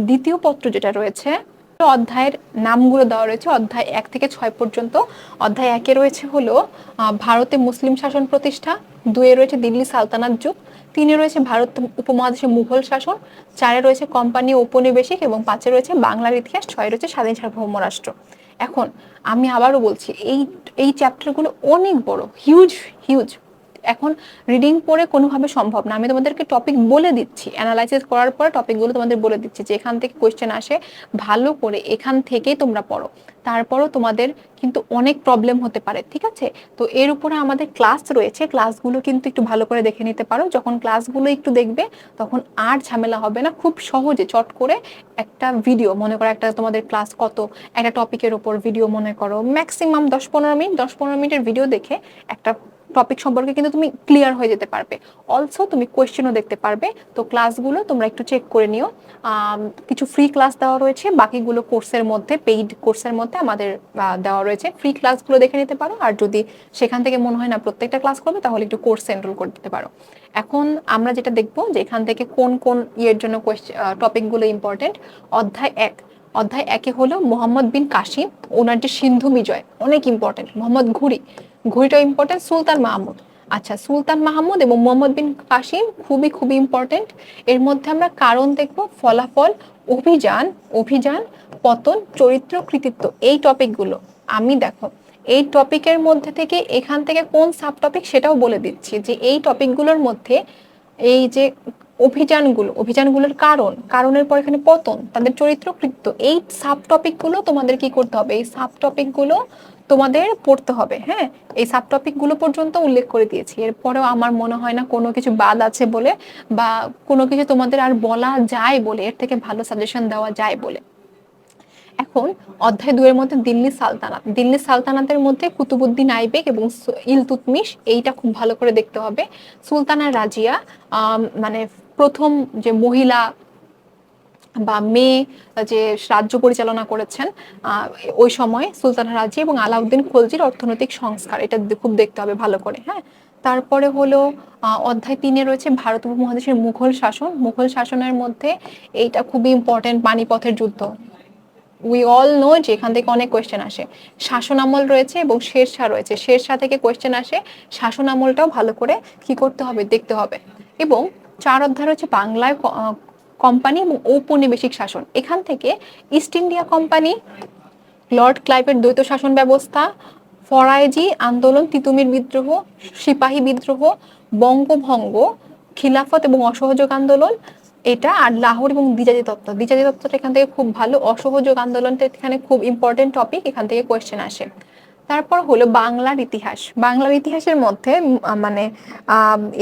দ্বিতীয় পত্র যেটা রয়েছে, অধ্যায়ের নামগুলো দেওয়া রয়েছে অধ্যায় 1 থেকে 6 পর্যন্ত। অধ্যায় 1-এ রয়েছে হলো ভারতে মুসলিম শাসন প্রতিষ্ঠা, 2-এ রয়েছে দিল্লি সালতানাত যুগ, 3-এ রয়েছে ভারত উপমহাদেশে মুঘল শাসন, 4-এ রয়েছে কোম্পানি ঔপনিবেশিক এবং 5-এ রয়েছে বাংলার ইতিহাস, 6-এ রয়েছে স্বাধীন সার্বভৌম রাষ্ট্র। এখন আমি আবারও বলছি, এই চ্যাপ্টারগুলো অনেক বড়, হিউজ হিউজ। এখন রিডিং পড়ে কোনোভাবে সম্ভব না। আমি তোমাদেরকে টপিক বলে দিচ্ছি, অ্যানালাইসিস করার পর টপিকগুলো তোমাদের বলে দিচ্ছি যে এখান থেকে কোয়েশ্চেন আসে, ভালো করে এখান থেকেই তোমরা পড়ো। তারপরও তোমাদের কিন্তু অনেক প্রবলেম হতে পারে, ঠিক আছে? তো এর উপরে আমাদের ক্লাস রয়েছে, ক্লাসগুলো কিন্তু একটু ভালো করে দেখে নিতে পারো। যখন ক্লাসগুলো একটু দেখবে তখন আর ঝামেলা হবে না, খুব সহজে চট করে একটা ভিডিও, মনে করো একটা তোমাদের ক্লাস কত, একটা টপিকের উপর ভিডিও মনে করো ম্যাক্সিমাম 10-15 মিনিট, 10-15 মিনিটের ভিডিও দেখে একটা টপিক সম্পর্কে কিন্তু তুমি ক্লিয়ার হয়ে যেতে পারবে। অলসো তুমি কোয়েশ্চেনও দেখতে পারবে। তো ক্লাসগুলো তোমরা একটু চেক করে নিও। কিছু ফ্রি ক্লাস দেওয়া রয়েছে, বাকিগুলো কোর্সের মধ্যে, পেইড কোর্সের মধ্যে আমাদের দেওয়া রয়েছে। ফ্রি ক্লাসগুলো দেখে নিতে পারো, আর যদি সেখান থেকে মনে হয় না প্রত্যেকটা ক্লাস করবে তাহলে একটু কোর্সে এনরোল করে দিতে পারো। এখন আমরা যেটা দেখবো যে এখান থেকে কোন কোন ইয়ের জন্য টপিকগুলো ইম্পর্টেন্ট। অধ্যায় 1-এ হলো মোহাম্মদ বিন কাসিম, ওনার যে সিন্ধু বিজয় অনেক ইম্পর্টেন্ট। মোহাম্মদ ঘুরিটাও ইম্পর্টেন্ট। সুলতান মাহমুদ, আচ্ছা সুলতান মাহমুদ এবং মোহাম্মদ বিন কাসিম খুবই খুবই ইম্পর্টেন্ট। এর মধ্যে আমরা কারণ দেখব, ফলাফল, অভিযান, পতন, চরিত্র, কৃতিত্ব, এই টপিকগুলো। আমি দেখো এই টপিকের মধ্যে থেকে এখান থেকে কোন সাব টপিক সেটাও বলে দিচ্ছি, যে এই টপিকগুলোর মধ্যে এই যে অভিযানগুলোর কারণের পর এখানে পতন, তাদের চরিত্র, কৃত্য, এই সাব টপিকগুলো তোমাদের কি করতে হবে, এই সাব টপিকগুলো তোমাদের পড়তে হবে। হ্যাঁ, এই সাব টপিকগুলো পর্যন্ত উল্লেখ করে দিয়েছি। এরপরেও আমার মনে হয় না কোনো কিছু বাদ আছে বলে, বা কোনো কিছু তোমাদের আর বলা যায় বলে, এর থেকে ভালো সাজেশন দেওয়া যায় বলে। এখন অধ্যায় 2 এর মধ্যে দিল্লি সালতানাতের মধ্যে কুতুবুদ্দিন আইবেক এবং ইলতুৎমিশ, এইটা খুব ভালো করে দেখতে হবে। সুলতানা রাজিয়া, মানে প্রথম যে মহিলা বা মেয়ে যে রাজ্য পরিচালনা করেছেন ওই সময়, সুলতানা রাজিয়া এবং আলাউদ্দিন খলজির অর্থনৈতিক সংস্কার, এটা খুব দেখতে হবে ভালো করে। হ্যাঁ, তারপরে হলো অধ্যায় 3-এ রয়েছে ভারত উপমহাদেশের মুঘল শাসনের মধ্যে এইটা খুবই ইম্পর্টেন্ট, পানিপথের যুদ্ধ। উই অল নো যে এখান থেকে অনেক কোয়েশ্চেন আসে। শাসন আমল রয়েছে এবং শেরশাহ রয়েছে, শেরশাহ থেকে কোয়েশ্চেন আসে, শাসন আমলটাও ভালো করে কি করতে হবে, দেখতে হবে। এবং 4 অধ্যায় রয়েছে বাংলায় কোম্পানি এবং ঔপনিবেশিক শাসন। এখান থেকে ইস্ট ইন্ডিয়া কোম্পানি, লর্ড ক্লাইভের দ্বৈত শাসন ব্যবস্থা, ফরায়েজি আন্দোলন, তিতুমির বিদ্রোহ, সিপাহী বিদ্রোহ, বঙ্গভঙ্গ, খিলাফত এবং অসহযোগ আন্দোলন, এটা। আর লাহোর এবং দ্বিজাতি তত্ত্বটা এখান থেকে খুব ভালো। অসহযোগ আন্দোলনটা এখানে খুব ইম্পর্টেন্ট টপিক, এখান থেকে কোয়েশ্চেন আসে। তারপর হলো বাংলার ইতিহাসের মধ্যে মানে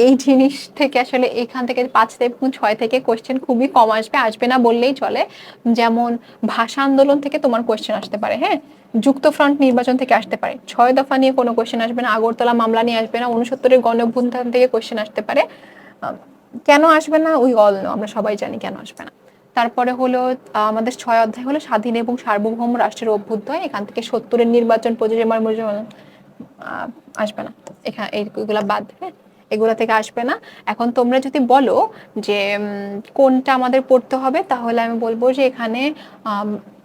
এই জিনিস থেকে আসলে এখান থেকে 5 এবং 6 থেকে কোয়েশ্চেন খুবই কম আসবে, আসবে না বললেই চলে। যেমন ভাষা আন্দোলন থেকে তোমার কোয়েশ্চেন আসতে পারে, হ্যাঁ, যুক্ত ফ্রন্ট নির্বাচন থেকে আসতে পারে, 6 দফা নিয়ে কোনো কোয়েশ্চেন আসবে না, আগরতলা মামলা নিয়ে আসবে না, 69-এর গণ অভ্যুত্থান থেকে কোয়েশ্চেন আসতে পারে। কেন আসবে না, উই অল নো, আমরা সবাই জানি কেন আসবে না। তারপরে হলো আমাদের 6 অধ্যায় হলো স্বাধীন এবং সার্বভৌম রাষ্ট্রের অভ্যুদয়, এখান থেকে 70-এর নির্বাচন, আসবে না, এখানে এইগুলা বাদ। হ্যাঁ, এগুলা থেকে আসবে না। এখন তোমরা যদি বলো যে কোনটা আমাদের পড়তে হবে, তাহলে আমি বলবো যে এখানে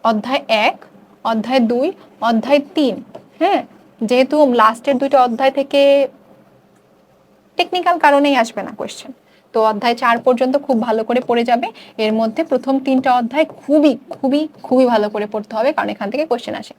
অধ্যায় 1, অধ্যায় 2, অধ্যায় 3। হ্যাঁ, যেহেতু লাস্টের 2টা অধ্যায় থেকে টেকনিক্যাল কারণেই আসবে না কোয়েশ্চেন, তো অধ্যায় 4 পর্যন্ত খুব ভালো করে পড়ে যাবে। এর মধ্যে প্রথম 3টা অধ্যায় খুবই খুবই খুবই ভালো করে পড়তে হবে, কারণ এখান থেকে কোয়েশ্চেন আসে।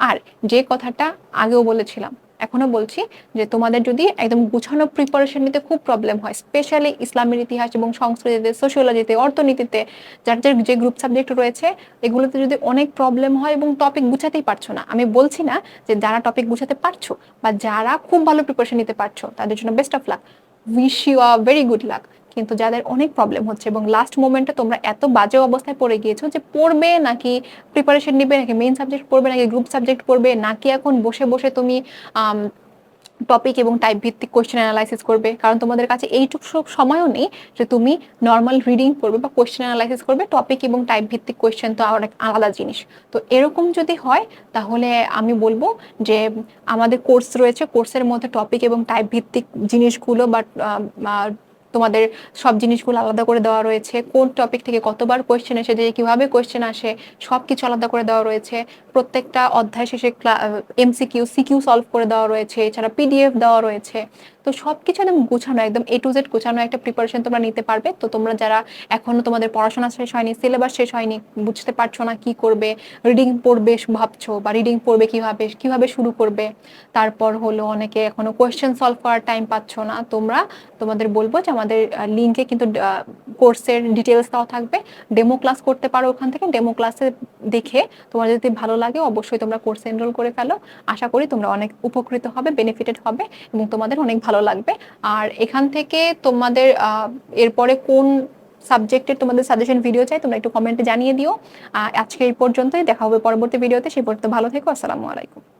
আর যে কথাটা আগেও বলেছিলাম, এখনো বলছি, যে তোমাদের যদি একদম গুছানো প্রিপারেশন নিতে খুব প্রবলেম হয়, স্পেশালি ইসলামের ইতিহাস এবং সংস্কৃতিতে, সোশিওলজিতে, অর্থনীতিতে, যার যার যে গ্রুপ সাবজেক্ট রয়েছে, এগুলোতে যদি অনেক প্রবলেম হয় এবং টপিক গুছাতেই পারছো না, আমি বলছি না যে যারা টপিক গুছাতে পারছো বা যারা খুব ভালো প্রিপারেশন নিতে পারছো তাদের জন্য best of luck, wish you a very good luck. কিন্তু যাদের অনেক প্রবলেম হচ্ছে এবং লাস্ট মোমেন্টে তোমরা এত বাজে অবস্থায় পড়ে গিয়েছো যে পড়বে নাকি প্রিপারেশন নিবে, নাকি মেইন সাবজেক্ট পড়বে, নাকি গ্রুপ সাবজেক্ট পড়বে, নাকি এখন বসে বসে তুমি টপিক এবং টাইপ ভিত্তিক কোয়েশ্চেন অ্যানালাইসিস করবে, কারণ তোমাদের কাছে এইটুকু সময়ও নেই যে তুমি নর্মাল রিডিং করবে বা কোয়েশ্চেন অ্যানালাইসিস করবে। টপিক এবং টাইপ ভিত্তিক কোয়েশ্চেন তো অনেক আলাদা জিনিস। তো এরকম যদি হয় তাহলে আমি বলবো যে আমাদের কোর্স রয়েছে, কোর্সের মধ্যে টপিক এবং টাইপ ভিত্তিক জিনিসগুলো বা তোমাদের সব জিনিসগুলো আলাদা করে দেওয়া রয়েছে, কোন টপিক থেকে কতবার কোয়েশ্চেন এসে যে কিভাবে কোয়েশ্চেন আসে সব কিছু আলাদা করে দেওয়া রয়েছে। প্রত্যেকটা অধ্যায় শেষে এমসিকিউ সিকিউ সলভ করে দেওয়া রয়েছে, এছাড়া পিডিএফ দেওয়া রয়েছে। তো সবকিছু একদম গোছানো, একদম এ টু জেড গোছানো একটা প্রিপারেশন তোমরা নিতে পারবে। তো তোমরা যারা এখনো তোমাদের পড়াশোনা শেষ হয়নি, সিলেবাস শেষ হয়নি, বুঝতে পারছো না কি করবে, রিডিং পড়বে ভাবছো বা রিডিং পড়বে কিভাবে কিভাবে শুরু করবে, তারপর হলো অনেকে এখনো কোয়েশ্চেন সলভ করার টাইম পাচ্ছ না, তোমরা তোমাদের বলবো যে আমাদের লিঙ্কে কিন্তু কোর্সের ডিটেলস দেওয়া থাকবে, ডেমো ক্লাস করতে পারো ওখান থেকে। ডেমো ক্লাসে দেখে তোমার যদি ভালো লাগে অবশ্যই তোমরা কোর্সে এনরোল করে ফেলো। আশা করি তোমরা অনেক উপকৃত হবে, বেনিফিটেড হবে এবং তোমাদের অনেক ভালো লাগবে। আর এখান থেকে তোমাদের এরপরে কোন সাবজেক্টের তোমাদের সাজেশন ভিডিও চাই তোমরা একটু কমেন্টে জানিয়ে দিও। আজকে এই পর্যন্তই, দেখা হবে পরবর্তী ভিডিওতে। সেই পর্যন্ত ভালো থেকো, আসসালামু আলাইকুম।